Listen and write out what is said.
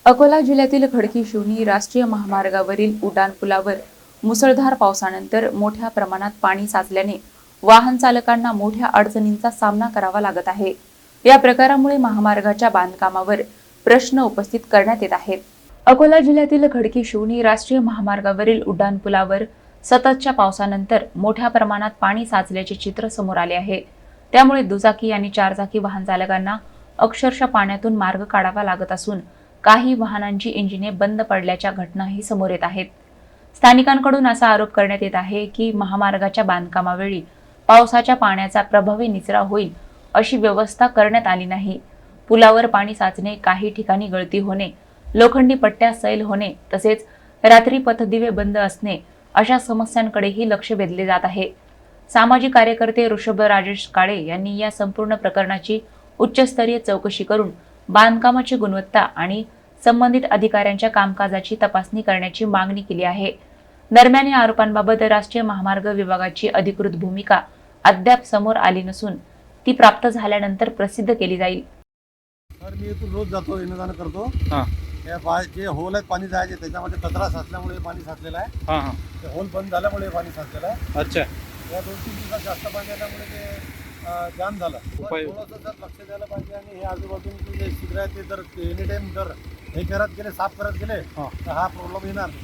अकोला जिल्ह्यातील खडकी शिवनी राष्ट्रीय महामार्गावरील उड्डाणपुलावर मुसळधार पावसानंतर मोठ्या प्रमाणात पाणी साचल्याने वाहन चालकांना मोठ्या अडचणींचा सामना करावा लागत आहे। या प्रकारामुळे महामार्गाच्या बांधकामावर प्रश्न उपस्थित करण्यात येत आहेत। अकोला जिल्ह्यातील खडकी शिवनी राष्ट्रीय महामार्गावरील उड्डाणपुलावर सततच्या पावसानंतर मोठ्या प्रमाणात पाणी साचल्याचे चित्र समोर आले आहे। त्यामुळे दुचाकी आणि चारचाकी वाहन चालकांना अक्षरशः पाण्यातून मार्ग काढावा लागत असून काही वाहनांची इंजिने बंद पडल्याच्या घटनाही समोर येत आहेत। स्थानिकांकडून असा आरोप करण्यात येत आहे की महामार्गाच्या बांधकामावेळी पावसाच्या पाण्याचा प्रभावी निचरा होईल अशी व्यवस्था करण्यात आली नाही। पुलावर पाणी साचणे, काही ठिकाणी गळती होणे, लोखंडी पट्ट्या सैल होणे तसेच रात्री पथदिवे बंद असणे अशा समस्यांकडेही लक्ष वेधले जात आहे। सामाजिक कार्यकर्ते ऋषभ राजेश काळे यांनी या संपूर्ण प्रकरणाची उच्चस्तरीय चौकशी करून बांधकामाची गुणवत्ता आणि संबंधित अधिकाऱ्यांच्या कामकाजाची तपासणी करण्याची मागणी केली आहे। दरम्यान या आरोपांबाबत राष्ट्रीय महामार्ग विभागाची अधिकृत भूमिका अद्याप समोर आली नसून ती प्राप्त झाल्यानंतर प्रसिद्ध केली जाईल। सर, मी इथून रोज जातो, येणं-जाणं करतो। जे होल आहेत पाणी जायचे त्याच्यामध्ये कचरा साचल्यामुळे पाणी साचलेलं आहे। ते होल बंद झाल्यामुळे पाणी साचलेलं आहे। अच्छा, या 2-3 दिवसात जास्त पाणी आल्यामुळे ते जाम झालं। थोडंसं जर लक्ष द्यायला पाहिजे आणि हे आजूबाजूचे जे शिखर आहेत ते जर एनी टाइम जर हे करत गेले, साफ करत गेले तर हा प्रॉब्लेम येणार नाही।